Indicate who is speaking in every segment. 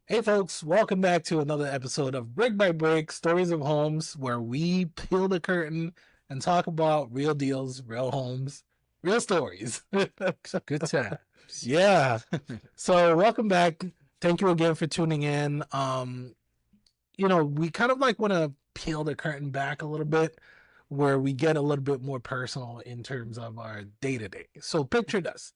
Speaker 1: Hey folks, welcome back to another episode of Brick by Brick Stories of Homes, where we peel the curtain and talk about real deals, real homes, real stories.
Speaker 2: Good times.
Speaker 1: Yeah. So welcome back. Thank you again for tuning in. We kind of like want to peel the curtain back a little bit where we get a little bit more personal in terms of our day to day. So picture this.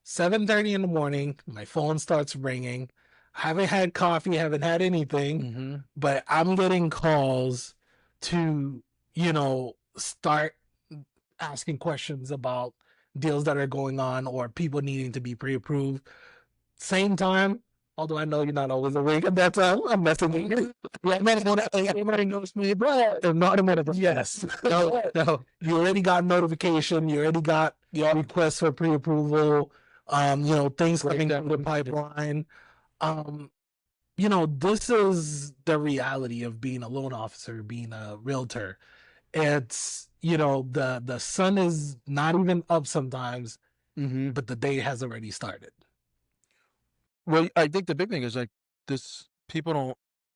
Speaker 1: 7:30 in the morning, my phone starts ringing. I haven't had coffee, haven't had anything,
Speaker 2: Mm-hmm.
Speaker 1: but I'm getting calls to, start asking questions about deals that are going on or people needing to be pre-approved. Same time, although I know you're not always awake at that time, I'm messing with you. Yeah, man, everybody knows me, but not a minute. Yes. No, no. You already got notification. You already got your request for pre-approval. Things coming through the pipeline. Um, this is the reality of being a loan officer, being a realtor. It's the sun is not even up sometimes,
Speaker 2: Mm-hmm.
Speaker 1: but the day has already started.
Speaker 2: Well, I think the big thing is like this people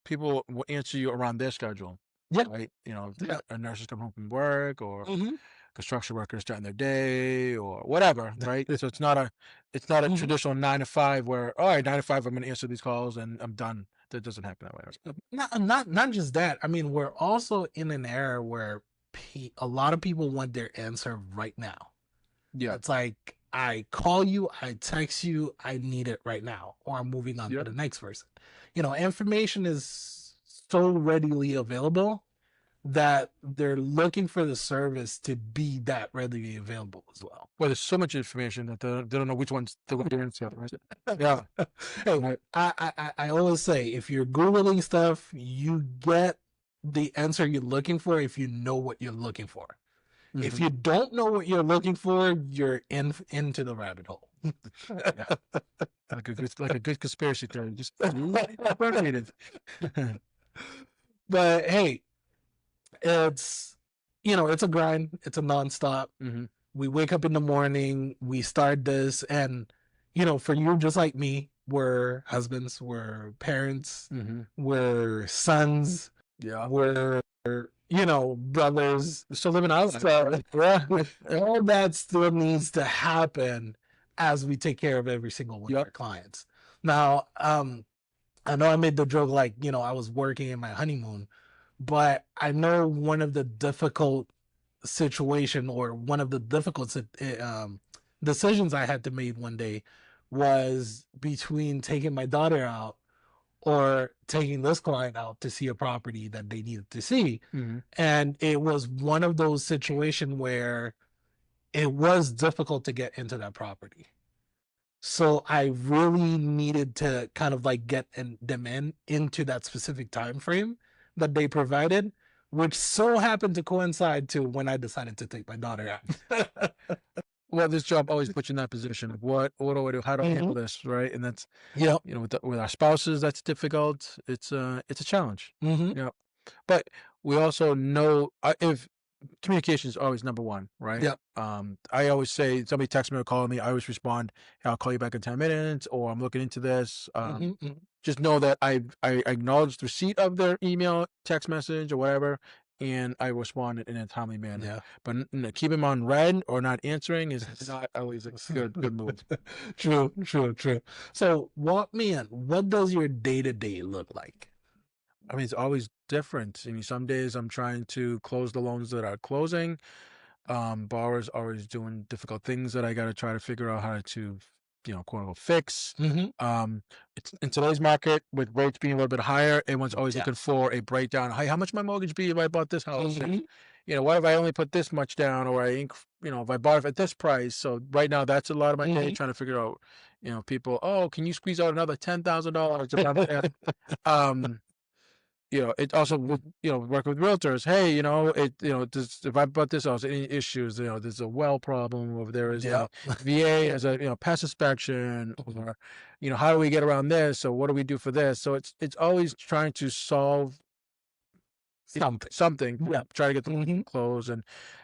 Speaker 2: will answer you around their schedule,
Speaker 1: Yeah.
Speaker 2: right?
Speaker 1: Yeah.
Speaker 2: A nurses come home from work or
Speaker 1: Mm-hmm.
Speaker 2: construction workers starting their day or whatever, right? So it's not a
Speaker 1: Mm-hmm.
Speaker 2: traditional 9 to 5 where, all right, 9 to 5, I'm gonna answer these calls and I'm done. That doesn't happen that way.
Speaker 1: Not just that. I mean, we're also in an era where a lot of people want their answer right now.
Speaker 2: Yeah.
Speaker 1: It's like I call you, I text you, I need it right now, or I'm moving on to
Speaker 2: Yep.
Speaker 1: the next person. Information is so readily available that they're looking for the service to be that readily available as well.
Speaker 2: Well, there's so much information that they don't know which one's the right answer, right? Yeah.
Speaker 1: Hey,
Speaker 2: Right.
Speaker 1: I always say if you're Googling stuff, you get the answer you're looking for if you know what you're looking for. If
Speaker 2: Mm-hmm.
Speaker 1: you don't know what you're looking for, you're into the rabbit hole.
Speaker 2: Yeah. Like a good conspiracy theory. Just permeated.
Speaker 1: But hey, it's it's a grind. It's a nonstop.
Speaker 2: Mm-hmm.
Speaker 1: We wake up in the morning, we start this, and for you, just like me, we're husbands, we're parents,
Speaker 2: Mm-hmm.
Speaker 1: we're sons,
Speaker 2: Yeah.
Speaker 1: we're brothers.
Speaker 2: We're still living our life.
Speaker 1: So yeah, all that still needs to happen as we take care of every single one of
Speaker 2: Yep.
Speaker 1: our clients. Now, I know I made the joke like, I was working in my honeymoon, but I know one of the difficult situation or one of the difficult decisions I had to make one day was between taking my daughter out or taking this client out to see a property that they needed to see.
Speaker 2: Mm-hmm.
Speaker 1: And it was one of those situations where it was difficult to get into that property. So I really needed to kind of like get them into that specific time frame that they provided, which so happened to coincide to when I decided to take my daughter out.
Speaker 2: Well, this job always puts you in that position of what do I do? How do I
Speaker 1: Mm-hmm.
Speaker 2: handle this? Right. And that's,
Speaker 1: Yep.
Speaker 2: with our spouses, that's difficult. It's a challenge.
Speaker 1: Mm-hmm.
Speaker 2: Yeah. But we also know if communication is always number one, right?
Speaker 1: Yep.
Speaker 2: I always say somebody texts me or calls me, I always respond, hey, I'll call you back in 10 minutes, or I'm looking into this.
Speaker 1: Mm-hmm. Mm-hmm.
Speaker 2: Just know that I acknowledge the receipt of their email, text message, or whatever, and I respond in a timely manner.
Speaker 1: Yeah.
Speaker 2: But keep them on red or not answering is not always a good move.
Speaker 1: True, true, true. So walk me in. What does your day to day look like?
Speaker 2: I mean, it's always different. I mean, some days I'm trying to close the loans that are closing. Borrowers always doing difficult things that I got to try to figure out how to, quote unquote, fix.
Speaker 1: Mm-hmm.
Speaker 2: It's in today's market with rates being a little bit higher. Everyone's always
Speaker 1: Yeah.
Speaker 2: looking for a breakdown. Hey, how much my mortgage be if I bought this house? And,
Speaker 1: Mm-hmm.
Speaker 2: what if I only put this much down, or if I bought it at this price? So right now, that's a lot of my day
Speaker 1: Mm-hmm.
Speaker 2: trying to figure out, people. Oh, can you squeeze out another $10,000? Um, it also with work with realtors. Hey, if I bought this house, any issues? There's a well problem, or there is
Speaker 1: Yeah.
Speaker 2: VA as a pest inspection, or how do we get around this? So what do we do for this? So it's always trying to solve something,
Speaker 1: Yeah.
Speaker 2: try to get the
Speaker 1: Mm-hmm.
Speaker 2: close. And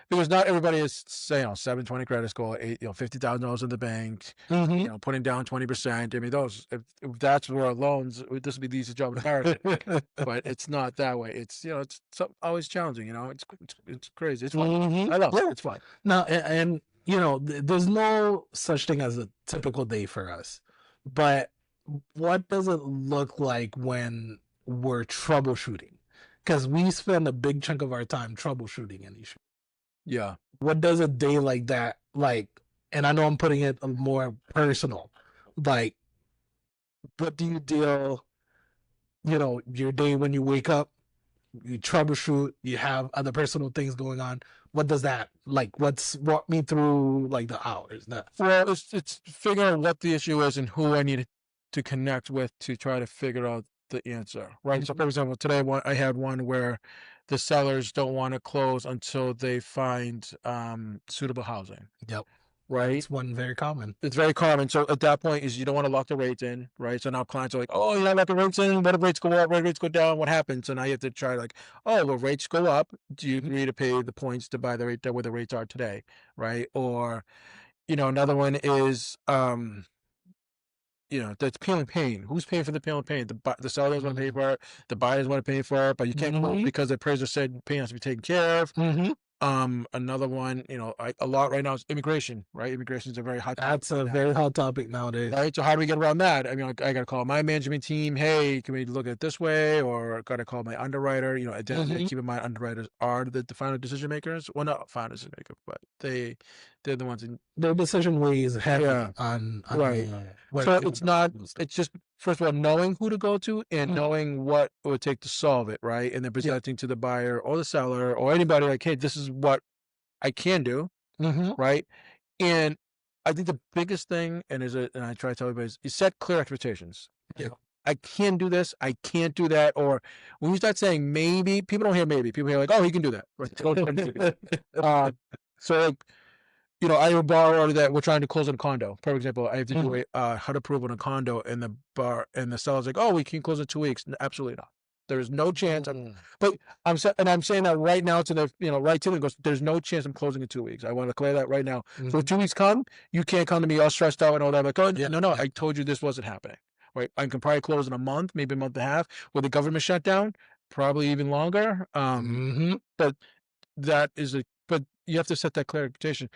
Speaker 2: because not everybody is, say, 720 credit score, $50,000 in the bank,
Speaker 1: Mm-hmm.
Speaker 2: putting down 20%. I mean, those, if that's where loans, this would be the easiest job in America. But it's not that way. It's, it's always challenging, it's crazy. It's fun.
Speaker 1: Mm-hmm.
Speaker 2: I love it.
Speaker 1: Yeah.
Speaker 2: It's fun.
Speaker 1: Now, and there's no such thing as a typical day for us. But what does it look like when we're troubleshooting? Because we spend a big chunk of our time troubleshooting an issue.
Speaker 2: Yeah.
Speaker 1: What does a day like that like? And I know I'm putting it more personal. Like, what do you deal? Your day when you wake up, you troubleshoot, you have other personal things going on. What does that like? What's walk me through like the hours? That
Speaker 2: Well, it's figuring out what the issue is and who I need to connect with to try to figure out the answer, right? So, for example, today I had one where the sellers don't want to close until they find suitable housing,
Speaker 1: Yep,
Speaker 2: right?
Speaker 1: that's one very common.
Speaker 2: It's very common. So at that point is you don't want to lock the rates in, right? So now clients are like, oh, you're not locking rates in. What if rates go up? What if rates go down? What happens? So now you have to try like, oh, well, rates go up. Do you agree to pay the points to buy the rate where the rates are today, right? Or another one is, that's peel and pain. Who's paying for the peel and pain? The sellers want to pay for it. The buyers want to pay for it, but you can't quote because the appraiser said pain has to be taken care of.
Speaker 1: Mm-hmm.
Speaker 2: Another one, a lot right now is immigration, right? Immigration is a very hot topic.
Speaker 1: That's a very hot topic nowadays.
Speaker 2: Right. So how do we get around that? I mean, I got to call my management team. Hey, can we look at it this way? Or got to call my underwriter. Keep in mind, underwriters are the final decision makers. Well, not final decision maker, but they're the ones in
Speaker 1: Their decision weighs heavy on
Speaker 2: right. So it's not. It's just first of all knowing who to go to and knowing what it would take to solve it, right? And then presenting to the buyer or the seller or anybody like, hey, this is what I can do, right? And I think the biggest thing, and I try to tell everybody, is set clear expectations.
Speaker 1: Yeah.
Speaker 2: I can do this. I can't do that. Or when you start saying maybe, people don't hear maybe. People hear like, oh, he can do that. Right? So like, I have a borrower that we're trying to close on a condo. For example, I have to do a HUD approval on a condo, and the seller's like, "Oh, we can close in 2 weeks." Absolutely not. There is no chance. But I'm saying that right now to the right to them goes. There's no chance I'm closing in 2 weeks. I want to clear that right now. So if 2 weeks come, you can't come to me all stressed out and all that. I'm like, oh no, I told you this wasn't happening. Right? I can probably close in a month, maybe a month and a half. With the government shutdown, probably even longer. But that is but you have to set that clear expectation.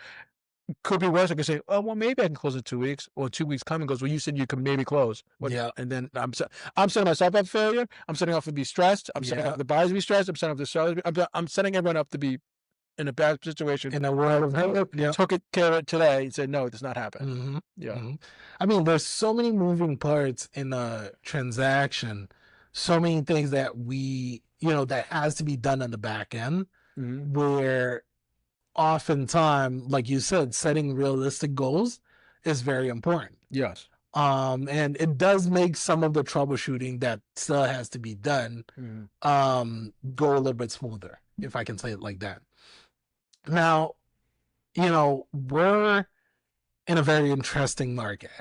Speaker 2: Could be worse. I could say, oh, well, maybe I can close in 2 weeks, or 2 weeks come and goes, well, you said you could maybe close. And then I'm setting myself up for failure. I'm setting off to be stressed. I'm setting up the buyers to be stressed. I'm setting up the sellers. I'm setting everyone up to be in a bad situation.
Speaker 1: In a world of
Speaker 2: took care of it today and said, no, it does not happen.
Speaker 1: I mean, there's so many moving parts in a transaction, so many things that that has to be done on the back end, where oftentimes, like you said, setting realistic goals is very important.
Speaker 2: Yes.
Speaker 1: And it does make some of the troubleshooting that still has to be done go a little bit smoother, if I can say it like that. Now, we're in a very interesting market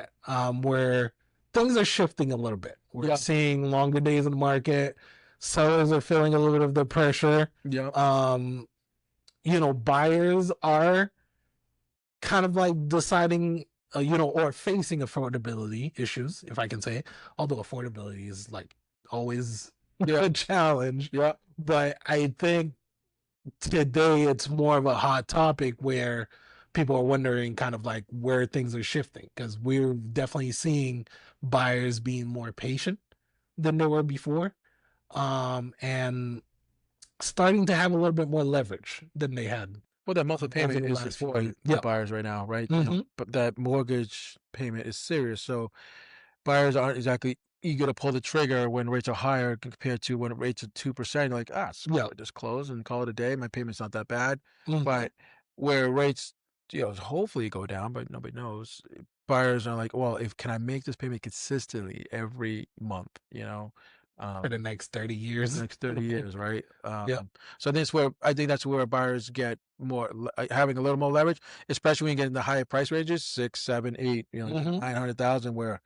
Speaker 1: where things are shifting a little bit. We're seeing longer days in the market. Sellers are feeling a little bit of the pressure. Buyers are kind of like deciding, or facing affordability issues, if I can say, although affordability is like always a challenge. But I think today it's more of a hot topic where people are wondering kind of like where things are shifting, because we're definitely seeing buyers being more patient than they were before, and starting to have a little bit more leverage than they had.
Speaker 2: Well, that monthly payment is for buyers right now, right? But that mortgage payment is serious. So buyers aren't exactly eager to pull the trigger when rates are higher compared to when rates are 2%. You're like, just close and call it a day. My payment's not that bad. But where rates, hopefully go down, but nobody knows. Buyers are like, well, can I make this payment consistently every month?
Speaker 1: For the next 30 years.
Speaker 2: Next 30 years, right? So I think that's where buyers get more having a little more leverage, especially when you get in the higher price ranges, 6, 7, 8, 900,000, where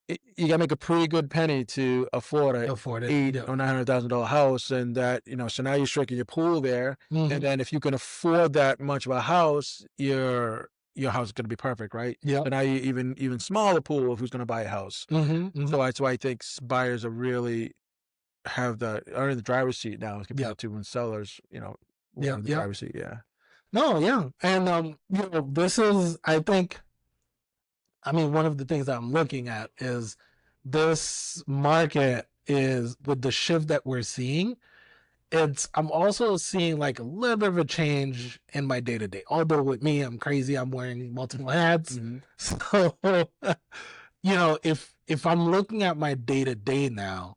Speaker 2: you gotta make a pretty good penny to afford a
Speaker 1: afford it.
Speaker 2: eight
Speaker 1: Yeah.
Speaker 2: or $900,000 house, and that so now you're striking your pool there, and
Speaker 1: Hmm.
Speaker 2: then if you can afford that much of a house, your house is gonna be perfect, right?
Speaker 1: Yeah.
Speaker 2: So now you even smaller pool of who's gonna buy a house.
Speaker 1: Hmm. Hmm.
Speaker 2: So that's why I think buyers are really are in the driver's seat now as
Speaker 1: Yeah.
Speaker 2: compared to when sellers, were
Speaker 1: Yeah.
Speaker 2: in the
Speaker 1: Yeah.
Speaker 2: driver's seat. Yeah.
Speaker 1: No, yeah. And this is, I think, I mean, one of the things that I'm looking at is this market is with the shift that we're seeing. I'm also seeing like a little bit of a change in my day to day. Although with me, I'm crazy. I'm wearing multiple hats.
Speaker 2: Mm-hmm.
Speaker 1: So, if I'm looking at my day to day now,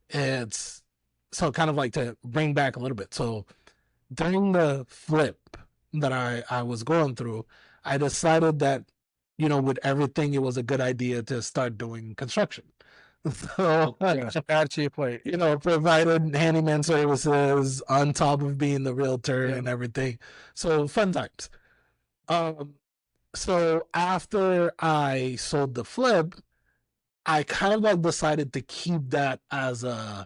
Speaker 1: it's so kind of like to bring back a little bit. So during the flip that I was going through, I decided that, with everything, it was a good idea to start doing construction. So,
Speaker 2: Yes, add to your plate.
Speaker 1: provided handyman services on top of being the realtor
Speaker 2: Yeah.
Speaker 1: and everything. So fun times. Um, so after I sold the flip, I kind of like decided to keep that as I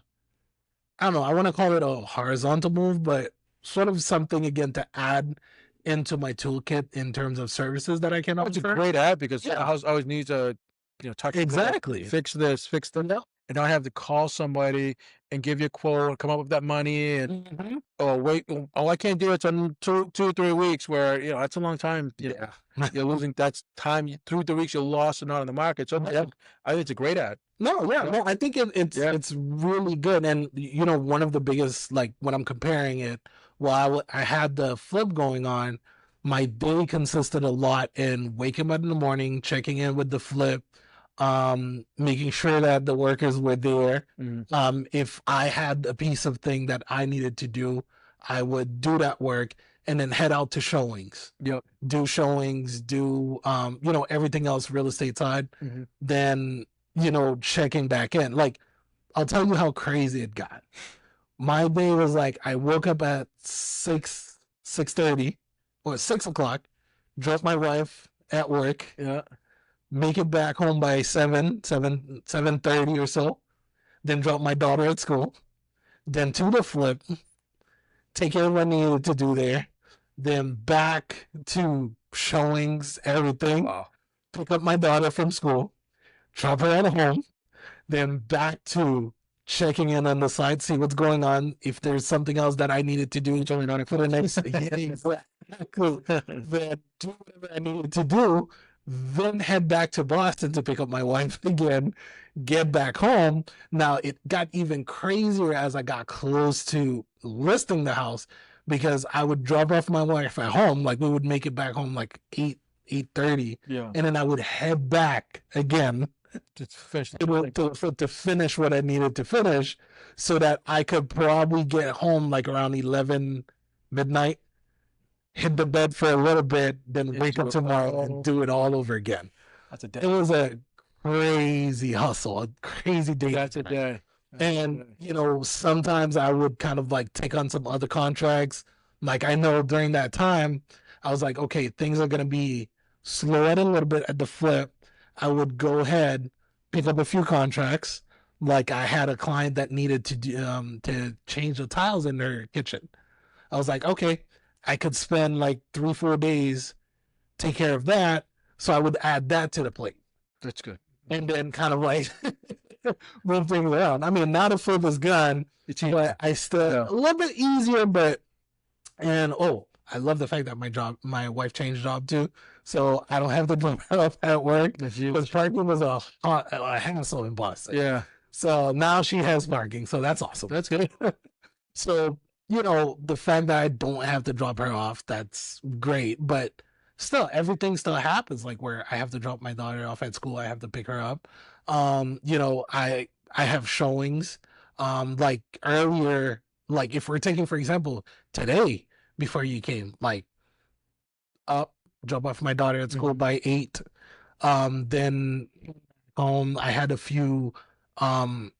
Speaker 1: don't know, I want to call it a horizontal move, but sort of something again to add into my toolkit in terms of services that I can
Speaker 2: Oh, it's a
Speaker 1: offer.
Speaker 2: great ad because a
Speaker 1: Yeah,
Speaker 2: house always needs a, touch and go,
Speaker 1: exactly.
Speaker 2: fix this, fix that,
Speaker 1: Yeah.
Speaker 2: and not have to call somebody and give you a quote, come up with that money, and
Speaker 1: Hmm.
Speaker 2: wait, I can't do it in 2 or 3 weeks. Where that's a long time.
Speaker 1: Yeah.
Speaker 2: You're losing that's time. 2 or 3 weeks you're lost and not on the market. So
Speaker 1: Yeah.
Speaker 2: I think it's a great ad.
Speaker 1: No, yeah,
Speaker 2: Yeah,
Speaker 1: no, I think
Speaker 2: yeah.
Speaker 1: it's really good, and one of the biggest, like when I'm comparing it, while I had the flip going on, my day consisted a lot in waking up in the morning, checking in with the flip, making sure that the workers were there.
Speaker 2: Mm-hmm.
Speaker 1: If I had a piece of thing that I needed to do, I would do that work and then head out to showings,
Speaker 2: Yep.
Speaker 1: do showings, do everything else real estate side,
Speaker 2: Mm-hmm.
Speaker 1: then checking back in. Like, I'll tell you how crazy it got. My day was like I woke up at 6:30 or 6 o'clock, drop my wife at work,
Speaker 2: Yeah.
Speaker 1: make it back home by 7:30 or so, then drop my daughter at school, then to the flip, take care of what I needed to do there, then back to showings, everything,
Speaker 2: Wow.
Speaker 1: pick up my daughter from school, drop her at home, then back to checking in on the site, see what's going on. If there's something else that I needed to do
Speaker 2: It's only not
Speaker 1: for the next, yeah, exactly. Then do whatever I needed to do. Then head back to Boston to pick up my wife again, get back home. Now it got even crazier as I got close to listing the house because I would drop off my wife at home, like we would make it back home like 8:30,
Speaker 2: Yeah.
Speaker 1: and then I would head back again
Speaker 2: Just finish.
Speaker 1: to finish what I needed to finish so that I could probably get home like around 11 midnight, hit the bed for a little bit, then wake up tomorrow and do it all over again.
Speaker 2: That's a
Speaker 1: It
Speaker 2: day.
Speaker 1: was a crazy hustle, a crazy day.
Speaker 2: That's a day.
Speaker 1: And, sometimes I would kind of like take on some other contracts. Like I know during that time, I was like, okay, things are going to be slow at a little bit at the flip. I would go ahead, pick up a few contracts. Like I had a client that needed to change the tiles in their kitchen. I was like, okay, I could spend like 3-4 days, take care of that. So I would add that to the plate
Speaker 2: That's good.
Speaker 1: and then kind of like move things around. I mean, now the flip is gone, but I still a little bit easier. And I love the fact that my wife changed job too, so I don't have to drop her off at work because parking was a hassle in Boston.
Speaker 2: Yeah.
Speaker 1: So now she has parking, so that's awesome.
Speaker 2: That's good.
Speaker 1: So, the fact that I don't have to drop her off, that's great. But still, everything still happens. Like where I have to drop my daughter off at school, I have to pick her up. I have showings. Like earlier, like if we're taking, for example, today before you came, like up, drop off my daughter at school by 8. Then home, I had a few um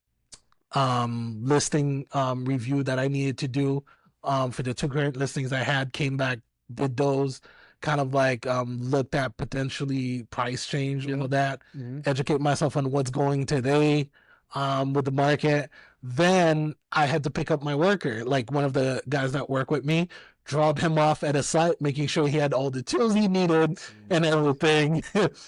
Speaker 1: listing review that I needed to do for the two current listings I had, came back, did those, kind of like looked at potentially price change, all
Speaker 2: Yeah.
Speaker 1: of that,
Speaker 2: Mm-hmm.
Speaker 1: educate myself on what's going today with the market. Then I had to pick up my worker, like one of the guys that work with me, drop him off at a site, making sure he had all the tools he needed and everything.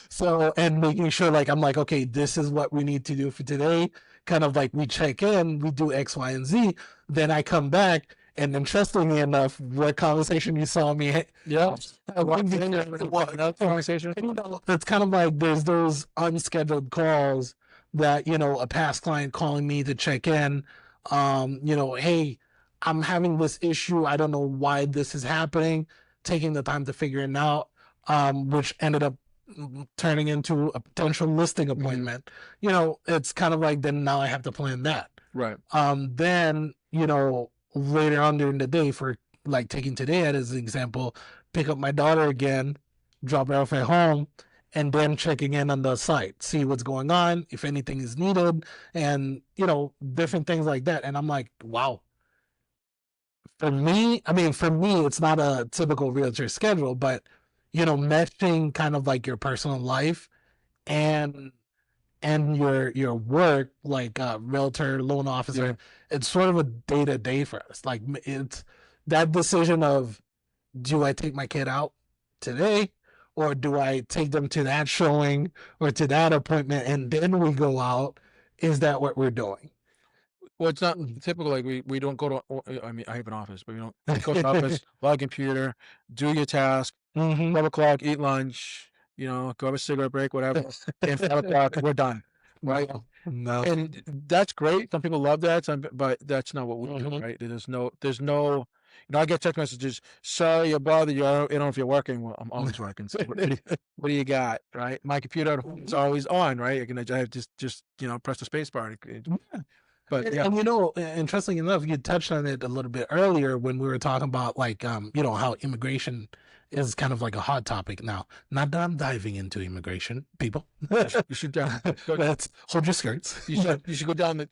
Speaker 1: So, and making sure like, I'm like, okay, this is what we need to do for today. Kind of like we check in, we do X, Y, and Z. Then I come back, and interestingly enough, what conversation you saw me,
Speaker 2: Yeah.
Speaker 1: what
Speaker 2: Another conversation.
Speaker 1: you know, it's kind of like there's those unscheduled calls that, you know, a past client calling me to check in, you know, hey, I'm having this issue. I don't know why this is happening, taking the time to figure it out, which ended up turning into a potential listing appointment. You know, it's kind of like then now I have to plan that.
Speaker 2: Right.
Speaker 1: Then, you know, later on during the day, for like taking today as an example, pick up my daughter again, drop her off at home, and then checking in on the site, see what's going on, if anything is needed, and, you know, different things like that. And I'm like, wow. For me, I mean, for me, it's not a typical realtor schedule, but, you know, meshing kind of like your personal life and your work, like realtor, loan officer,
Speaker 2: Yeah.
Speaker 1: it's sort of a day to day for us. Like it's that decision of, do I take my kid out today, or do I take them to that showing or to that appointment and then we go out? Is that what we're doing?
Speaker 2: Well, it's not typical. Like we don't go to. I mean, I have an office, but we don't go to the office, log a computer, do your task.
Speaker 1: Mm-hmm.
Speaker 2: 12 o'clock, eat lunch. You know, go have a cigarette break, whatever. And 5 o'clock, we're done. Right.
Speaker 1: No.
Speaker 2: And that's great. Some people love that. But that's not what we do.
Speaker 1: Mhm.
Speaker 2: Right. There's no. You know, I get text messages. Sorry, I bothered you. I don't know if you're working. Well, I'm always working. So what do you got? Right. My computer at home is always on. Right. I have just you know press the space bar. But yeah.
Speaker 1: And you know, interesting enough, you touched on it a little bit earlier when we were talking about like you know, how immigration is kind of like a hot topic now. Not that I'm diving into immigration, people.
Speaker 2: You should go.
Speaker 1: Let's hold your skirts.
Speaker 2: You should go down the.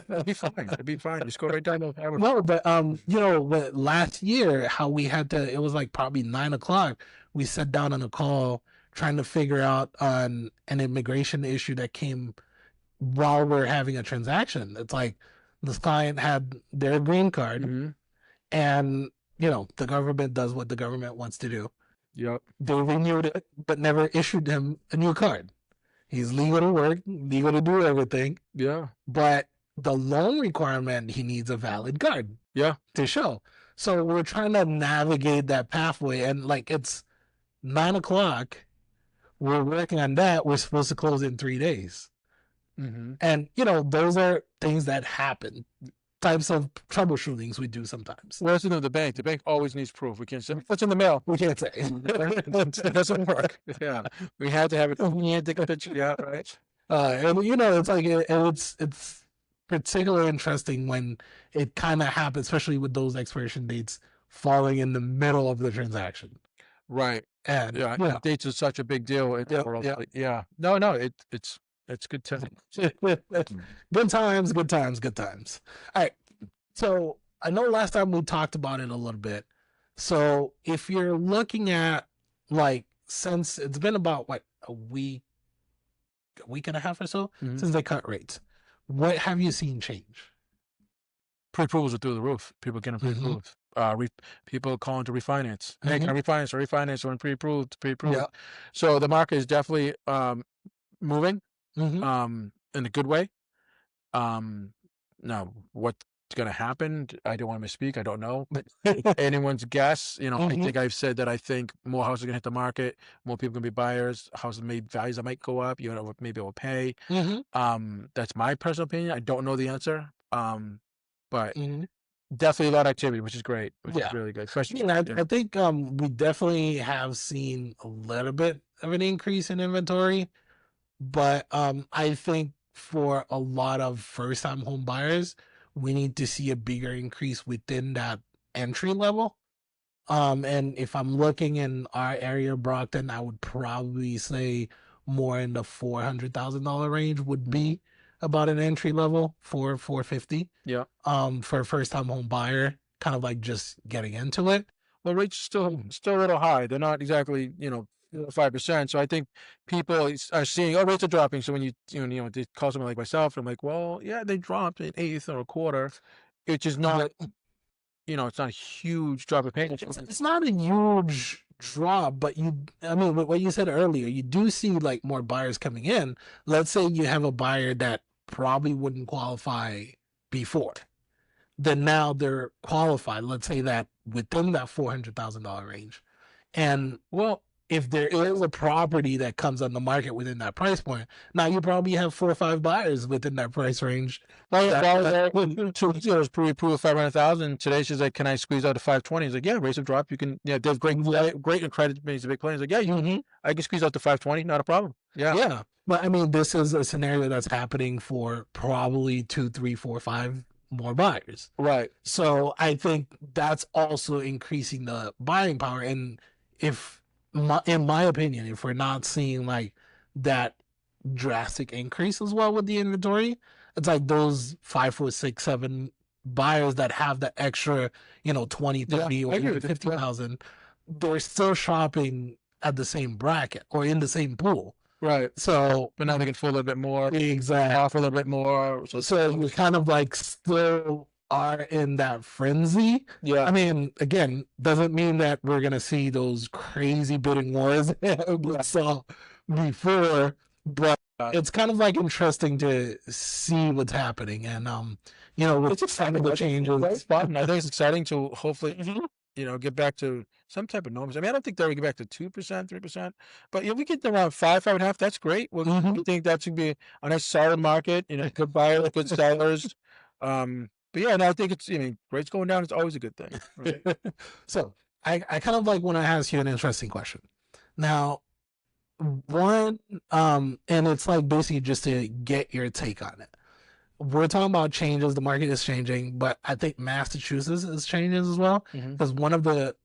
Speaker 2: It'll be fine. It'll be fine. Just go right down the.
Speaker 1: No, but you know, but last year how we had to, it was like probably 9 o'clock. We sat down on a call trying to figure out on an immigration issue that came while we're having a transaction. It's like this client had their green card,
Speaker 2: Mm-hmm.
Speaker 1: and you know, the government does what the government wants to do.
Speaker 2: Yep.
Speaker 1: They renewed it, but never issued him a new card. He's legal to work, legal to do everything,
Speaker 2: Yeah.
Speaker 1: but the loan requirement, he needs a valid card
Speaker 2: Yeah.
Speaker 1: to show. So we're trying to navigate that pathway, and like it's 9 o'clock. We're working on that. We're supposed to close in 3 days.
Speaker 2: Mm-hmm.
Speaker 1: And, you know, those are things that happen, types of troubleshootings we do sometimes.
Speaker 2: Well, that's the bank. The bank always needs proof. We can't say what's in the mail.
Speaker 1: We can't say.
Speaker 2: It doesn't work. Yeah. We had to have it. We had to take a picture. Yeah. Right.
Speaker 1: And, you know, it's like, it's particularly interesting when it kind of happens, especially with those expiration dates falling in the middle of the transaction.
Speaker 2: Right.
Speaker 1: And,
Speaker 2: Yeah.
Speaker 1: you know,
Speaker 2: Dates is such a big deal in the
Speaker 1: Yep,
Speaker 2: world.
Speaker 1: yep.
Speaker 2: Yeah. No. It's good time.
Speaker 1: good times, good times, good times. All right. So I know last time we talked about it a little bit. So if you're looking at like, since it's been about what, a week and a half or so
Speaker 2: Mhm.
Speaker 1: since they cut rates, what have you seen change?
Speaker 2: Pre-approvals are through the roof. People getting pre-approved. People calling to refinance. Hey, can I refinance or refinance or pre-approved?
Speaker 1: Yeah.
Speaker 2: So the market is definitely moving
Speaker 1: Mm-hmm.
Speaker 2: in a good way. Now what's going to happen? I don't want to misspeak. I don't know. Anyone's guess. You know, I think I've said that I think more houses are going to hit the market. More people going to be buyers. Houses values that might go up. You know, maybe will pay.
Speaker 1: Mm-hmm.
Speaker 2: That's my personal opinion. I don't know the answer. But
Speaker 1: Mm-hmm.
Speaker 2: definitely a lot of activity, which is great, which
Speaker 1: Yeah.
Speaker 2: is really good. Especially,
Speaker 1: I think we definitely have seen a little bit of an increase in inventory, but I think for a lot of first-time home buyers, we need to see a bigger increase within that entry level. And if I'm looking in our area, Brockton, I would probably say more in the $400,000 range would be about an entry level, 450.
Speaker 2: yeah.
Speaker 1: For a first time home buyer, kind of like just getting into it.
Speaker 2: well, rates still a little high. They're not exactly 5%. So I think people are seeing, oh, rates are dropping. So when they call someone like myself, I'm like, well, yeah, they dropped an eighth or a quarter, which is not it's not a huge drop of payment.
Speaker 1: It's not a huge drop, but I mean, what you said earlier, you do see like more buyers coming in. Let's say you have a buyer that probably wouldn't qualify before, then now they're qualified. Let's say that within that $400,000 range. And well, if there is a property that comes on the market within that price point, now you probably have 4 or 5 buyers within that price range.
Speaker 2: Two dealers pre-approved 500,000. Today she's like, "Can I squeeze out to 520?" He's like, "Yeah, rates have dropped. You can, yeah, there's great credit means a big player." He's like, "Yeah, I can squeeze out to 520, not a problem." Yeah,
Speaker 1: yeah. But I mean, this is a scenario that's happening for probably 2, 3, 4, 5 more buyers.
Speaker 2: Right.
Speaker 1: So I think that's also increasing the buying power. And in my opinion, if we're not seeing like that drastic increase as well with the inventory, it's like those 5 foot 6, 7 buyers that have the extra, 20, 30, or even 50,000, they're still shopping at the same bracket or in the same pool.
Speaker 2: Right.
Speaker 1: So,
Speaker 2: but now they can afford a little bit more.
Speaker 1: Exactly.
Speaker 2: Offer a little bit more.
Speaker 1: So we kind of like still are in that frenzy.
Speaker 2: Yeah.
Speaker 1: I mean, again, doesn't mean that we're gonna see those crazy bidding wars we saw before, but it's kind of like interesting to see what's happening. And
Speaker 2: it's exciting
Speaker 1: the changes.
Speaker 2: It's fun. I think it's exciting to hopefully get back to some type of norms. I mean, I don't think they'll get back to 2%, 3%, but if we get around 5.5, that's great. We think that should be a nice solid market. Good buyers, good sellers. But yeah, and I think rates going down is always a good thing. Right?
Speaker 1: So I kind of like want to ask you an interesting question. Now, one, and it's like basically just to get your take on it. We're talking about changes. The market is changing, but I think Massachusetts is changing as well because one of the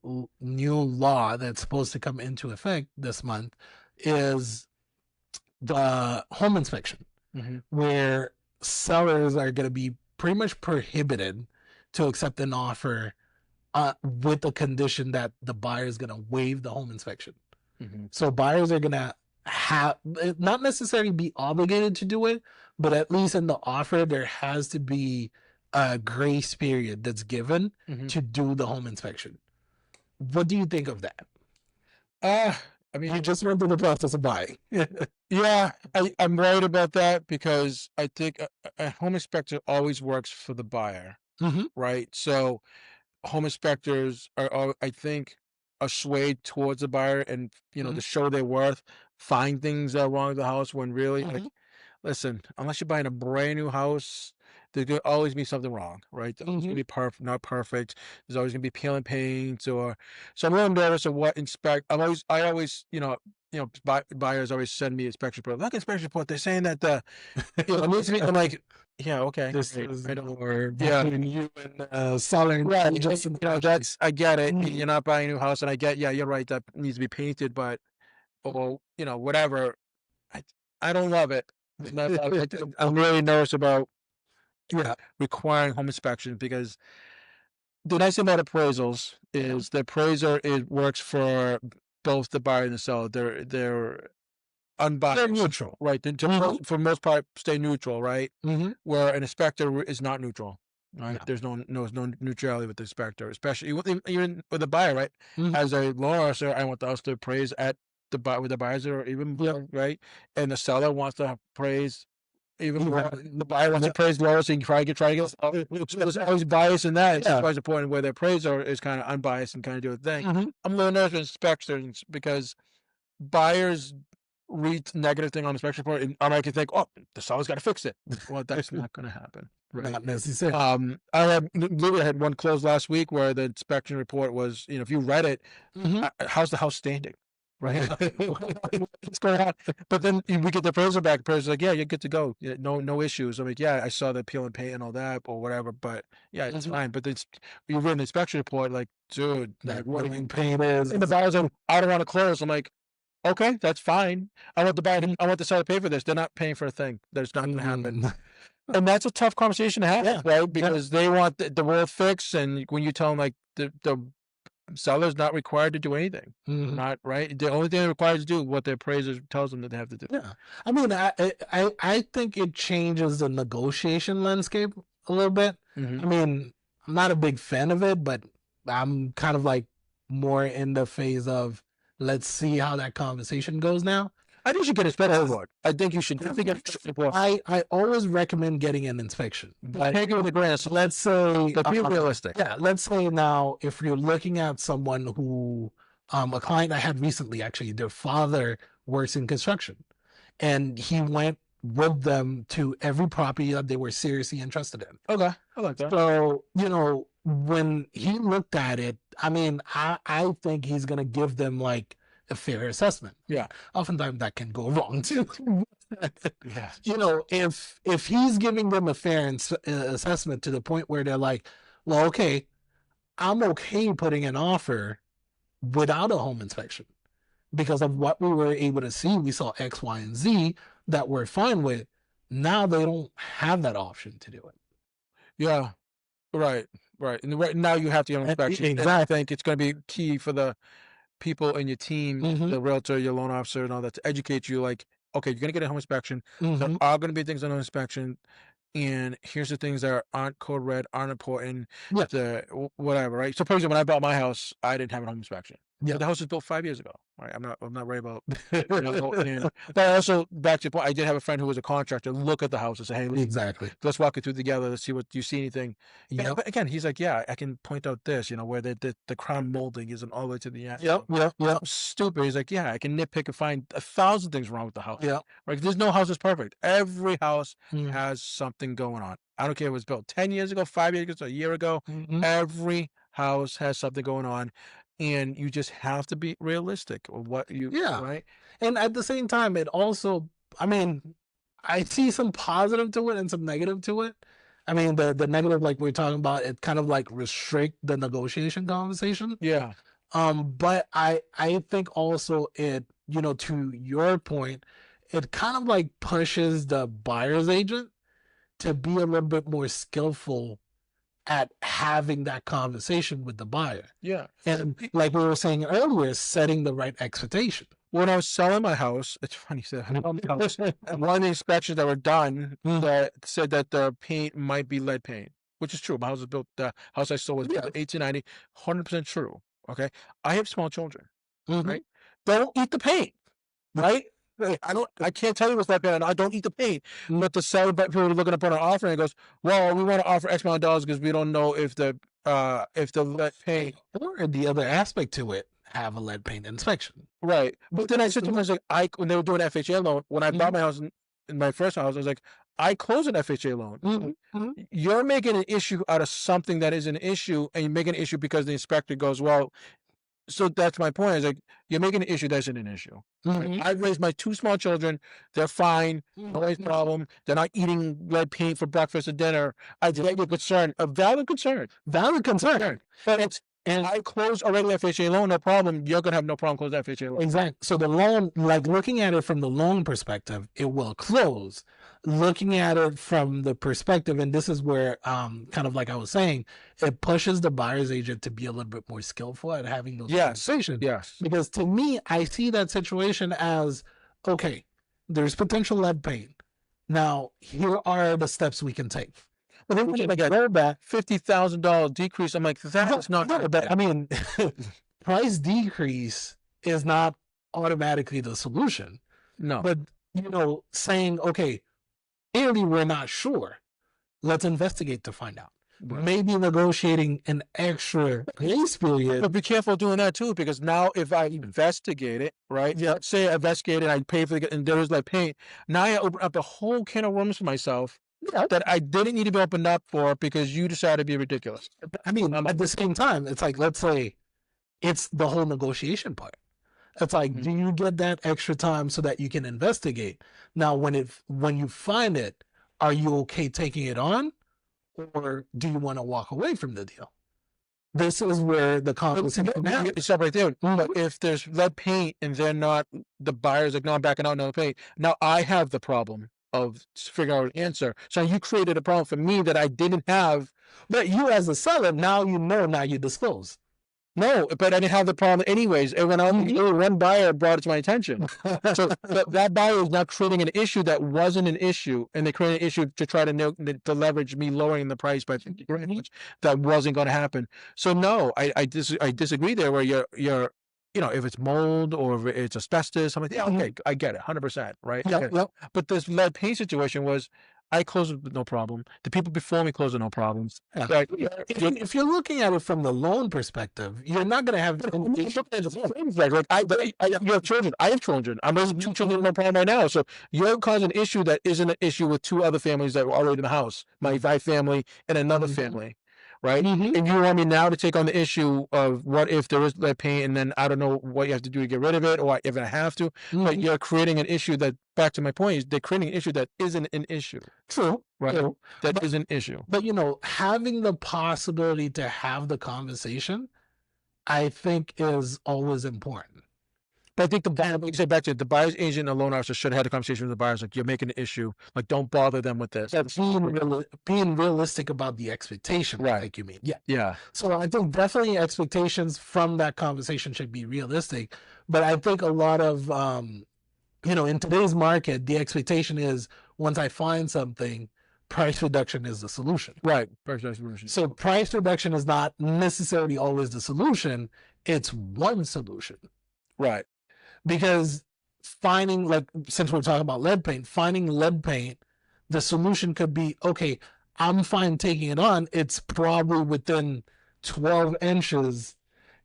Speaker 1: new law that's supposed to come into effect this month is the home inspection, where sellers are going to be pretty much prohibited to accept an offer with the condition that the buyer is going to waive the home inspection. So buyers are going to have not necessarily be obligated to do it, but at least in the offer there has to be a grace period that's given to do the home inspection. What do you think of that? I mean, you just went through the process of buying.
Speaker 2: Yeah, I'm worried about that because I think a home inspector always works for the buyer, right? So home inspectors are I think, are swayed towards the buyer and, to show their worth, find things that are wrong with the house when really, like, listen, unless you're buying a brand new house, there's going to always be something wrong, right? It's going to be not perfect. There's always going to be peeling paint so I'm a little nervous of what I always, buyers always send me inspection report. Look, inspection report. They're saying that it needs to be. I'm like, yeah, okay.
Speaker 1: This is between you and seller.
Speaker 2: Right. That's, I get it. You're not buying a new house, and I get, yeah, you're right. That needs to be painted, but, or, whatever. I don't love it. I'm really nervous about requiring home inspections because the nice thing about appraisals is the appraiser works for both the buyer and the seller. They're unbiased.
Speaker 1: They're neutral,
Speaker 2: right? For most part, stay neutral, right? Where an inspector is not neutral, right? Yeah. There's no neutrality with the inspector, especially even with the buyer, right? As a loan officer, I want the house to appraise at with the buyers are even right, and the seller wants to appraise even more. The buyer wants to appraise lower, so you can try to get. So there's always bias in that. It's always the point where the appraiser is kind of unbiased and kind of do a thing. I'm a little nervous with inspections because buyers read negative thing on the inspection report and automatically think, oh, the seller's got to fix it. Well, that's not going to happen. Right.
Speaker 1: Not necessarily.
Speaker 2: I literally had one close last week where the inspection report was, if you read it, how's the house standing? Right. What's going on? But then we get the appraiser back. Appraiser's like, yeah, you're good to go. No issues. I'm like, yeah, I saw the peel and paint and all that or whatever, but yeah, it's fine. But you read an inspection report, like, dude,
Speaker 1: what paint is.
Speaker 2: And the buyer's like, I don't want to close. I'm like, okay, that's fine. I want the seller to pay for this. They're not paying for a thing. That's not going to happen. And that's a tough conversation to have, right? Because they want the world fixed, and when you tell them like the seller's not required to do anything.
Speaker 1: Mhm.
Speaker 2: Not right. The only thing they're required to do what the appraiser tells them that they have to do.
Speaker 1: Yeah, I mean, I think it changes the negotiation landscape a little bit.
Speaker 2: Mm-hmm.
Speaker 1: I mean, I'm not a big fan of it, but I'm kind of like more in the phase of let's see how that conversation goes now.
Speaker 2: I think you should get a special report. I think you should definitely get a special report.
Speaker 1: I always recommend getting an inspection, but
Speaker 2: Take it with a grain of salt.
Speaker 1: let's say
Speaker 2: But be realistic.
Speaker 1: yeah, let's say now if you're looking at someone who a client I had recently, actually, their father works in construction, and he went with them to every property that they were seriously interested in.
Speaker 2: Okay, I like that.
Speaker 1: So, when he looked at it, I mean, I think he's going to give them like a fair assessment.
Speaker 2: Yeah.
Speaker 1: Oftentimes that can go wrong too.
Speaker 2: Yeah.
Speaker 1: If he's giving them a fair assessment to the point where they're like, well, okay, I'm okay putting an offer without a home inspection because of what we were able to see. We saw X, Y, and Z that we're fine with. Now they don't have that option to do it.
Speaker 2: Yeah. Right. Right. And right now you have to get an inspection.
Speaker 1: Exactly.
Speaker 2: I think it's going to be key for the people in your team,
Speaker 1: Mhm.
Speaker 2: the realtor, your loan officer, and all that to educate you. Like, okay, you're going to get a home inspection. There
Speaker 1: Mhm.
Speaker 2: are going to be things on an inspection. And here's the things that aren't code red, aren't important,
Speaker 1: Yeah.
Speaker 2: whatever, right? So, for example, when I bought my house, I didn't have a home inspection.
Speaker 1: Yeah.
Speaker 2: But the house was built 5 years ago, right? I'm not worried about, going in. But also, back to your point, I did have a friend who was a contractor look at the house and say, hey,
Speaker 1: Exactly.
Speaker 2: let's walk it through together. Let's see what do you see anything. Yeah,
Speaker 1: Yep.
Speaker 2: but again, he's like, yeah, I can point out this, where the crown molding isn't all the way to the end.
Speaker 1: Yep.
Speaker 2: I'm stupid. He's like, yeah, I can nitpick and find 1,000 things wrong with the house.
Speaker 1: Yep.
Speaker 2: Right? There's no house is perfect. Every house
Speaker 1: Mhm.
Speaker 2: has something going on. I don't care if it was built 10 years ago, 5 years ago, a year ago.
Speaker 1: Mhm.
Speaker 2: Every house has something going on. And you just have to be realistic of what you,
Speaker 1: Yeah.
Speaker 2: right?
Speaker 1: And at the same time, it also, I mean, I see some positive to it and some negative to it. I mean, the negative, like we're talking about, it kind of like restrict the negotiation conversation.
Speaker 2: Yeah.
Speaker 1: But I think also it, to your point, it kind of like pushes the buyer's agent to be a little bit more skillful at having that conversation with the buyer.
Speaker 2: Yeah.
Speaker 1: And like we were saying earlier, setting the right expectation.
Speaker 2: When I was selling my house, it's funny, so one of the inspections that were done that said that the paint might be lead paint, which is true. My house was built, the house I sold was built in 1890, 100% true. Okay. I have small children, right? Don't eat the paint, right? I can't tell you what's lead paint, and I don't eat the paint. But the seller, but people are looking up on an offer and it goes, well, we want to offer X amount of dollars because we don't know if the lead paint.
Speaker 1: Or the other aspect to it, have a lead paint inspection.
Speaker 2: Right. But then I said to myself, when they were doing FHA loan, when I bought my house in my first house, I was like, I closed an FHA loan. You're making an issue out of something that is an issue, and you make an issue because the inspector goes, well, so that's my point. Is like, you're making an issue that isn't an issue. Right? I've raised my 2 small children. They're fine. No problem. They're not eating lead paint for breakfast or dinner. I get your concern. A valid concern.
Speaker 1: Valid concern.
Speaker 2: But I close a regular FHA loan, no problem. You're going to have no problem closing FHA loan.
Speaker 1: Exactly. So the loan, like looking at it from the loan perspective, it will close. Looking at it from the perspective, and this is where, kind of like I was saying, it pushes the buyer's agent to be a little bit more skillful at having those conversations.
Speaker 2: Yes.
Speaker 1: Because to me, I see that situation as, okay, there's potential lead paint. Now, here are the steps we can take.
Speaker 2: But then when I get that $50,000 decrease, I'm like, that's not
Speaker 1: bad. I mean, price decrease is not automatically the solution.
Speaker 2: No.
Speaker 1: But, saying, okay, clearly we're not sure. Let's investigate to find out. Right. Maybe negotiating an extra grace period.
Speaker 2: But be careful doing that too, because now if I investigate it, right? Yeah. Say I investigate it, I pay for it, and there was like paint. Now I open up a whole can of worms for myself that I didn't need to be opened up for because you decided to be ridiculous.
Speaker 1: I mean, at the same time, it's like, let's say it's the whole negotiation part. It's like, do you get that extra time so that you can investigate? Now, when you find it, are you okay taking it on? Or do you want to walk away from the deal? This is where the conversation happens.
Speaker 2: Stop right there. But if there's lead paint and they're not, the buyer's like, no, I'm backing out, no paint. Now I have the problem of figuring out an answer. So you created a problem for me that I didn't have.
Speaker 1: But you as a seller, now you disclose.
Speaker 2: No, but I didn't have the problem anyways. And when one buyer brought it to my attention, so that buyer is now creating an issue that wasn't an issue, and they created an issue to try to leverage me lowering the price by 50 grand. That wasn't going to happen. So no, I disagree there. Where you're if it's mold or if it's asbestos, I'm like, yeah, okay, I get it, 100%, right?
Speaker 1: Yeah.
Speaker 2: But this lead paint situation was, I closed it with no problem. The people before me closed it no problems.
Speaker 1: Yeah.
Speaker 2: Like,
Speaker 1: If you're looking at it from the loan perspective, you're not going to have any issue.
Speaker 2: You have children. I have children. I'm raising 2 children, no problem right now. So you're causing an issue that isn't an issue with 2 other families that were already in the house. My family and another family, right? And you want me now to take on the issue of what if there is lead paint, and then I don't know what you have to do to get rid of it, or if I have to. But you're creating an issue that, back to my point, is they're creating an issue that isn't an issue.
Speaker 1: True.
Speaker 2: Right.
Speaker 1: True.
Speaker 2: That is an issue.
Speaker 1: But having the possibility to have the conversation, I think, is always important.
Speaker 2: But I think like you said, back to the buyer's agent and the loan officer should have had a conversation with the buyers. Like, you're making an issue. Like, don't bother them with this.
Speaker 1: Being realistic about the expectation,
Speaker 2: right?
Speaker 1: Like you mean, yeah,
Speaker 2: yeah.
Speaker 1: So I think definitely expectations from that conversation should be realistic. But I think a lot of, in today's market, the expectation is once I find something, price reduction is the solution.
Speaker 2: Right. Price reduction.
Speaker 1: So price reduction is not necessarily always the solution. It's one solution.
Speaker 2: Right.
Speaker 1: Because finding, like, since we're talking about lead paint, the solution could be, okay, I'm fine taking it on. It's probably within 12 inches,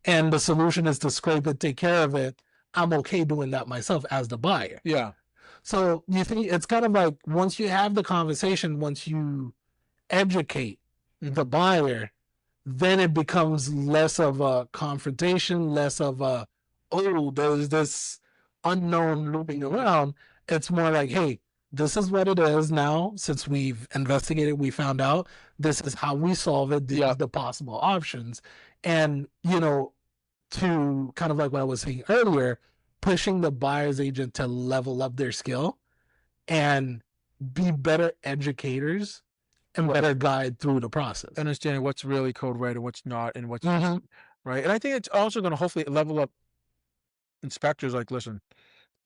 Speaker 1: and the solution is to scrape it, take care of it. I'm okay doing that myself as the buyer.
Speaker 2: Yeah.
Speaker 1: So you think it's kind of like, once you have the conversation, once you educate the buyer, then it becomes less of a confrontation, less of a, oh, there's this unknown looping around. It's more like, hey, this is what it is now. Since we've investigated, we found out this is how we solve it. These are the possible options. And, to kind of like what I was saying earlier, pushing the buyer's agent to level up their skill and be better educators and better guide through the process.
Speaker 2: Understanding what's really code right and what's not, and what's right. And I think it's also going to hopefully level up inspectors. Like, listen,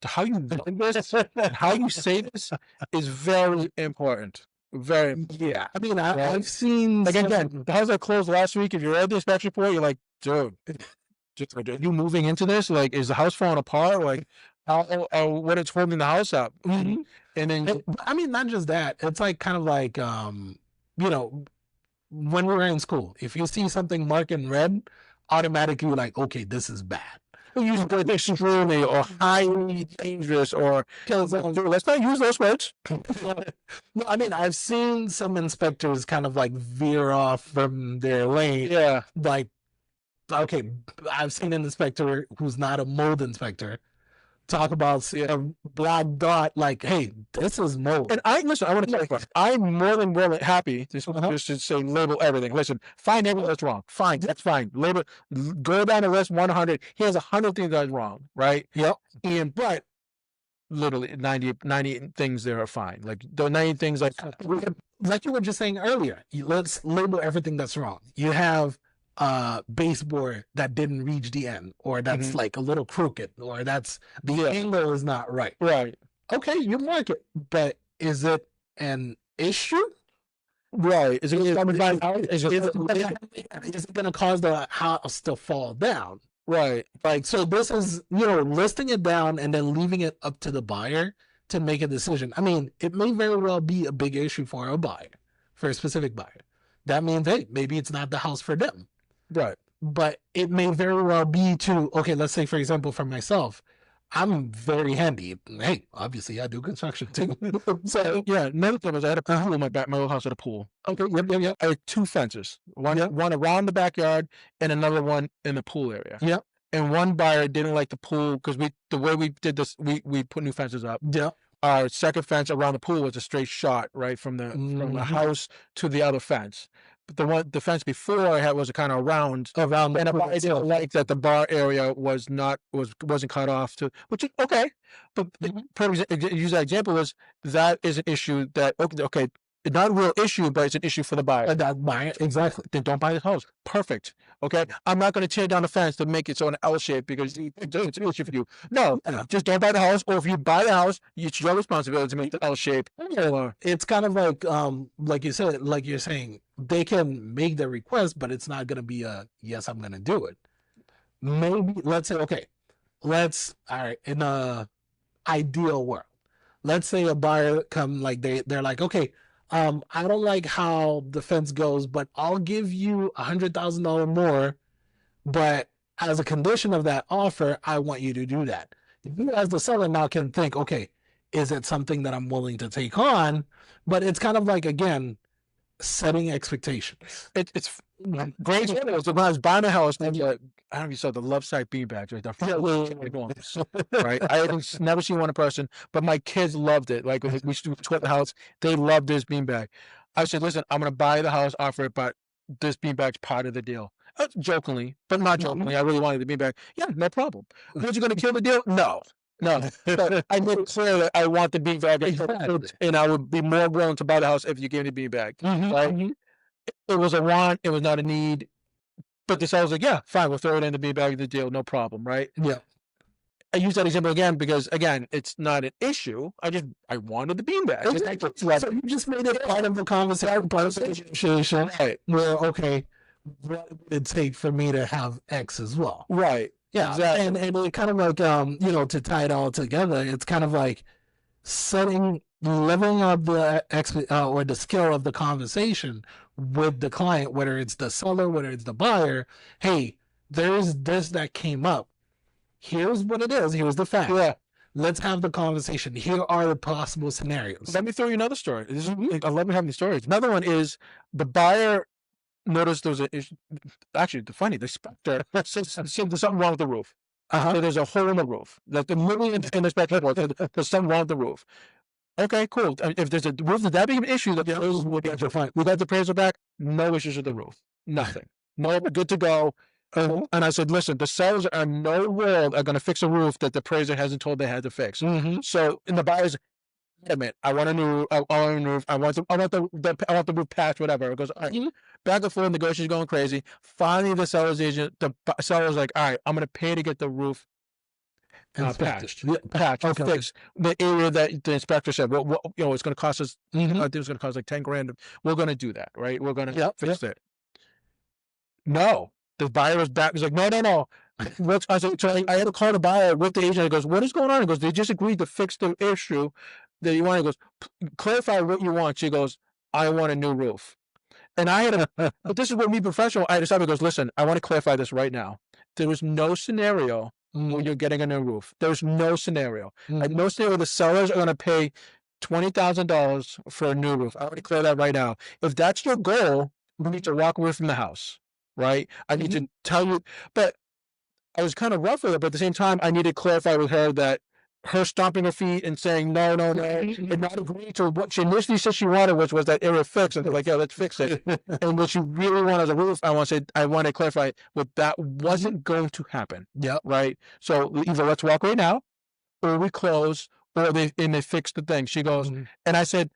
Speaker 2: how you do this, how you say this is very important. Very important.
Speaker 1: Yeah. I mean, I've seen,
Speaker 2: like, again, the house that closed last week, if you read the inspection report, you're like, dude, are you moving into this? Like, is the house falling apart? Like, what it's holding the house up? And then,
Speaker 1: I mean, not just that. It's like kind of like, when we were in school, if you see something marked in red, automatically you're like, okay, this is bad.
Speaker 2: Use extremely or highly dangerous, or let's not use those words.
Speaker 1: No, I mean, I've seen some inspectors kind of like veer off from their lane.
Speaker 2: Yeah.
Speaker 1: Like, okay, I've seen an inspector who's not a mold inspector talk about a black dot, like, hey, this is mold.
Speaker 2: And I want to clarify. I'm more than happy just to say label everything. Listen, find everything that's wrong. Fine, that's fine. Label, go down the list 100. Here's 100 things that's wrong, right?
Speaker 1: Yep.
Speaker 2: But literally 90 things there are fine. Like the 90 things, like
Speaker 1: you were just saying earlier, let's label everything that's wrong. You have baseboard that didn't reach the end, or that's like a little crooked, or that's the angle is not right.
Speaker 2: Right.
Speaker 1: Okay, you mark it, but is it an issue?
Speaker 2: Right. Is it going
Speaker 1: to cause the house to fall down?
Speaker 2: Right.
Speaker 1: Like, so this is, listing it down and then leaving it up to the buyer to make a decision. I mean, it may very well be a big issue for a buyer, for a specific buyer. That means, hey, maybe it's not the house for them.
Speaker 2: Right.
Speaker 1: But it may very well be okay, let's say, for example, for myself, I'm very handy. Hey, obviously I do construction too.
Speaker 2: So yeah, another thing was I had a pool in my little house had a pool.
Speaker 1: Okay, yep.
Speaker 2: I had 2 fences. One around the backyard and another one in the pool area.
Speaker 1: Yep.
Speaker 2: And one buyer didn't like the pool because the way we did this, we put new fences up.
Speaker 1: Yeah.
Speaker 2: Our second fence around the pool was a straight shot, right, from the house to the other fence. But the fence before I had was kind of around, and I didn't like that the bar area wasn't cut off to, which is okay. But use that example was that is an issue that okay, not a real issue, but it's an issue for the buyer.
Speaker 1: That buyer, exactly.
Speaker 2: Then don't buy the house. Perfect. Okay, I'm not going to tear down the fence to make it so an L shape because it's an issue for you. No,
Speaker 1: Yeah.
Speaker 2: just don't buy the house, or if you buy the house, it's your responsibility to make the L shape. Or
Speaker 1: It's kind of like you said, like you're saying, they can make the request, but it's not gonna be a yes, I'm gonna do it. Maybe let's say, okay, let's all right, in a ideal world, let's say a buyer come like they're like, okay, I don't like how the fence goes, but I'll give you $100,000 more, but as a condition of that offer, I want you to do that. You as the seller now can think, okay, is it something that I'm willing to take on? But it's kind of like, again, setting expectations.
Speaker 2: it's great. When I was buying a house, maybe I don't know if you saw the love site beanbags, right? Right? I had never seen one in person, but my kids loved it. Like we split the house, they loved this beanbag. I said, listen, I'm gonna buy the house, offer it, but this beanbag's part of the deal. Jokingly, but not jokingly. I really wanted the beanbag. Yeah, no problem. Was you gonna kill the deal? No. No, but I made it clear that I want the beanbag, exactly. And I would be more willing to buy the house if you gave me the beanbag. Right? It was a want, it was not a need. But the seller's like, yeah, fine, we'll throw it in the beanbag of the deal, no problem, right?
Speaker 1: Yeah.
Speaker 2: I use that example again because, again, it's not an issue. I wanted the beanbag.
Speaker 1: Exactly. So you just made it part of the conversation, part of the negotiation.
Speaker 2: Right.
Speaker 1: Well, okay, what would it take for me to have X as well?
Speaker 2: Right.
Speaker 1: Yeah.
Speaker 2: Exactly.
Speaker 1: And it kind of like, to tie it all together, it's kind of like leveling up the or the skill of the conversation with the client, whether it's the seller, whether it's the buyer. Hey, there's this that came up. Here's what it is. Here's the fact.
Speaker 2: Yeah.
Speaker 1: Let's have the conversation. Here are the possible scenarios.
Speaker 2: Let me throw you another story. I love having these stories. Another one is the buyer noticed there was an issue. Actually, the inspector said there's something wrong with the roof. So there's a hole in the roof. Like literally in the inspection report, there's something wrong with the roof. Okay, cool. If there's a roof, is that big of an issue? That we got the appraisal back. No issues with the roof. Nothing. No, good to go. And I said, listen, the sellers are no world are going to fix a roof that the appraiser hasn't told they had to fix. So, in the buyers, wait a minute, I want a new roof. I want the roof patched, whatever. It goes, all right. Back and forth, negotiations going crazy. Finally, the seller's agent, the seller's like, all right, I'm going to pay to get the roof patched, fixed. The area that the inspector said, well, it's going to cost us. I think it's going to cost like $10,000. We're going to do that, right? We're going to fix it. No, the buyer was back. He's like, no. I said, so I had to call the buyer with the agent. He goes, what is going on? He goes, they just agreed to fix the issue that you want. He goes, clarify what you want. She goes, I want a new roof. And I had but this is what me professional. I decided, he goes, listen, I want to clarify this right now. There was no scenario when you're getting a new roof. There's no scenario. No scenario. The sellers are going to pay $20,000 for a new roof. I want to clear that right now. If that's your goal, we need to walk away from the house, right? I need to tell you, but I was kind of rough with it, but at the same time, I need to clarify with her that her stomping her feet and saying no, and not agreeing to what she initially said she wanted, which was that area fixed. And they're like, yeah, let's fix it. And what she really wanted as a roof, I want to clarify what that wasn't going to happen. Yeah. Right. So either let's walk right now, or we close, or they fix the thing. She goes, and I said,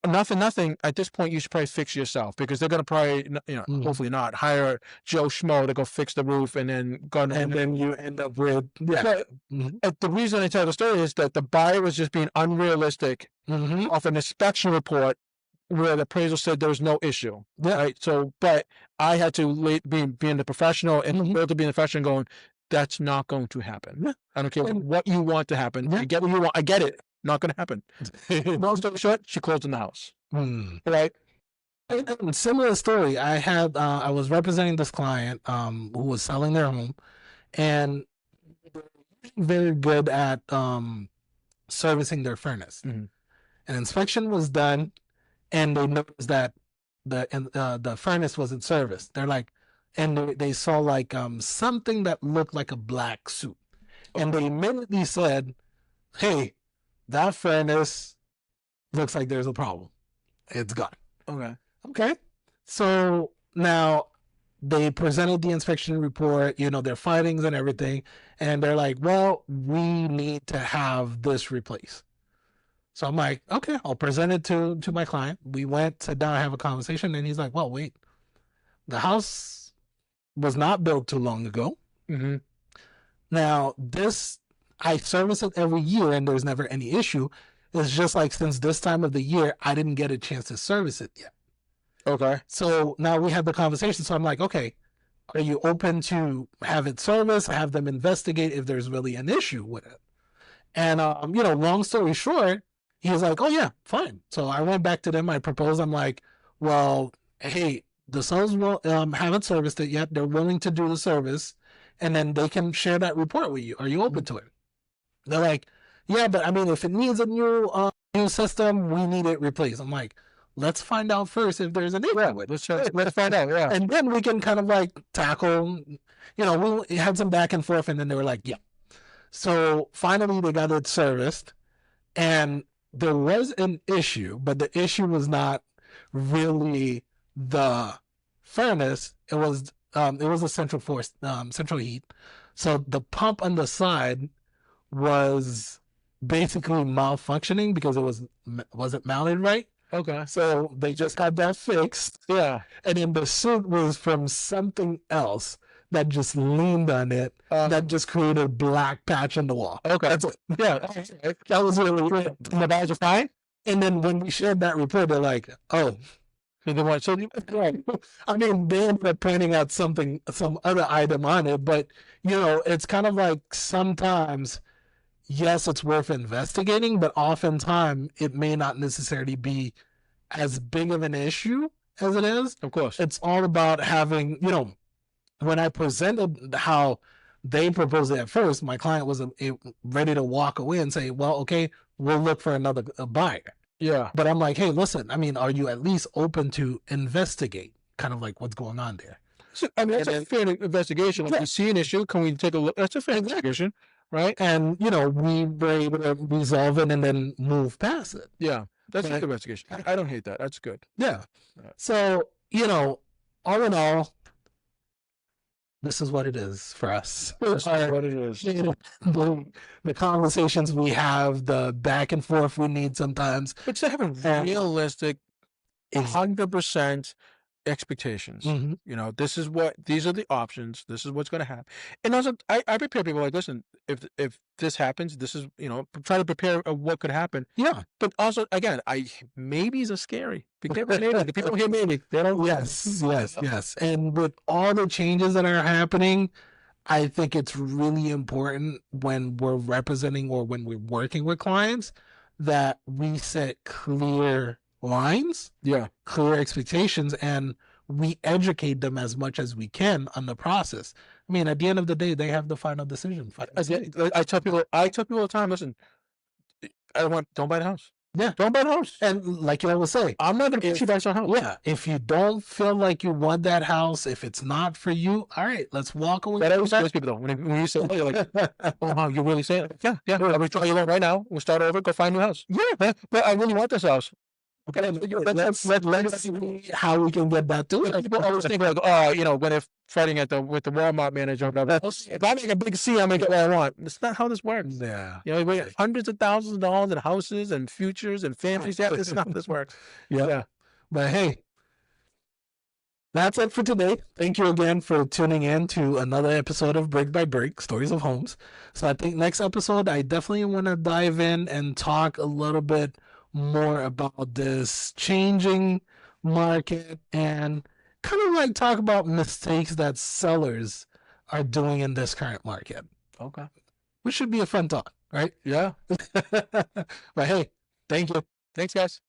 Speaker 2: nothing. At this point, you should probably fix yourself because they're going to probably, hopefully not hire Joe Schmo to go fix the roof and then then you end up with the reason I tell the story is that the buyer was just being unrealistic off an inspection report where the appraisal said there was no issue. Yeah. Right. So, but I had to being the professional and to being the professional going, that's not going to happen. Yeah. I don't care what you want to happen. Yeah. You get what you want. I get it. Not going to happen. Long story short, she closed in the house. Right.
Speaker 1: And similar story. I was representing this client who was selling their home, and very good at servicing their furnace. An inspection was done, and they noticed that the furnace wasn't serviced. They're like, and they saw like something that looked like a black suit, and they immediately said, "Hey, that furnace looks like there's a problem. It's gone." Okay. So now they presented the inspection report, their findings and everything, and they're like, well, we need to have this replaced. So I'm like, okay, I'll present it to my client. We went, sat down, have a conversation, and he's like, well, wait, the house was not built too long ago.
Speaker 2: Mm-hmm.
Speaker 1: Now, this, I service it every year and there's never any issue. It's just like since this time of the year, I didn't get a chance to service it yet.
Speaker 2: Okay.
Speaker 1: So now we have the conversation. So I'm like, okay, are you open to have it serviced, have them investigate if there's really an issue with it? And, long story short, he was like, oh, yeah, fine. So I went back to them. I proposed, I'm like, well, hey, the Suns haven't serviced it yet. They're willing to do the service, and then they can share that report with you. Are you open to it? They're like, yeah, but I mean, if it needs a new system, we need it replaced. I'm like, let's find out first if there's an issue with it.
Speaker 2: Let's find out. Yeah.
Speaker 1: And then we can kind of like tackle, we had some back and forth, and then they were like, yeah. So finally, they got it serviced, and there was an issue, but the issue was not really the furnace. It was a central heat. So the pump on the side was basically malfunctioning because it wasn't mounted right.
Speaker 2: Okay.
Speaker 1: So they just got that fixed.
Speaker 2: Yeah.
Speaker 1: And then the suit was from something else that just leaned on it, that just created a black patch on the wall.
Speaker 2: Okay.
Speaker 1: That's it. Yeah. That was really it.
Speaker 2: And the guys are fine?
Speaker 1: And then when we shared that report, they're like, oh. Right. I mean, they ended up pointing out some other item on it, but, it's kind of like sometimes, yes, it's worth investigating, but oftentimes it may not necessarily be as big of an issue as it is.
Speaker 2: Of course.
Speaker 1: It's all about having, when I presented how they proposed it at first, my client was ready to walk away and say, well, okay, we'll look for another buyer.
Speaker 2: Yeah.
Speaker 1: But I'm like, hey, listen, I mean, are you at least open to investigate kind of like what's going on there?
Speaker 2: So, I mean, that's a fair investigation. If you see an issue, can we take a look? That's a fair investigation, right?
Speaker 1: And, we were able to resolve it and then move past it.
Speaker 2: Yeah. That's a good investigation. I don't hate that. That's good.
Speaker 1: Yeah. So, all in all, this is what it is for us.
Speaker 2: This is what it is.
Speaker 1: The conversations we have, the back and forth we need sometimes.
Speaker 2: But to having realistic, 100% expectations.
Speaker 1: Mm-hmm.
Speaker 2: These are the options. This is what's going to happen. And also, I prepare people like, listen, if this happens, this is, try to prepare what could happen.
Speaker 1: Yeah.
Speaker 2: But also, again, maybes are scary. People don't hear maybe. They don't.
Speaker 1: Yes. And with all the changes that are happening, I think it's really important when we're representing or when we're working with clients that we set clear lines, clear expectations, and we educate them as much as we can on the process. I mean, at the end of the day, they have the final decision.
Speaker 2: I tell people all the time, listen, don't buy the house.
Speaker 1: Yeah.
Speaker 2: Don't buy the house.
Speaker 1: And like you always say,
Speaker 2: I'm not going to push you buy some house.
Speaker 1: Yeah. If you don't feel like you want that house, if it's not for you, all right, let's walk away.
Speaker 2: That always scares people though. When you say, oh, you're like, oh, wow, you really say it? Like, yeah. I'll withdraw your loan right now. We'll start over, go find a new house. Yeah. But I really want this house. Okay, let's see
Speaker 1: how we can get that to it.
Speaker 2: People always think like, when they're fighting with the Walmart manager, or whatever. If I make a big C, I'm gonna get what I want. That's not how this works.
Speaker 1: Yeah,
Speaker 2: we have hundreds of thousands of dollars in houses and futures and families. Yeah, this is not how this works.
Speaker 1: Yeah, but hey, that's it for today. Thank you again for tuning in to another episode of Brick by Brick Stories of Homes. So I think next episode, I definitely want to dive in and talk a little bit more about this changing market and kind of like talk about mistakes that sellers are doing in this current market.
Speaker 2: Okay.
Speaker 1: Which should be a fun talk, right?
Speaker 2: Yeah.
Speaker 1: But hey, thank you.
Speaker 2: Thanks, guys.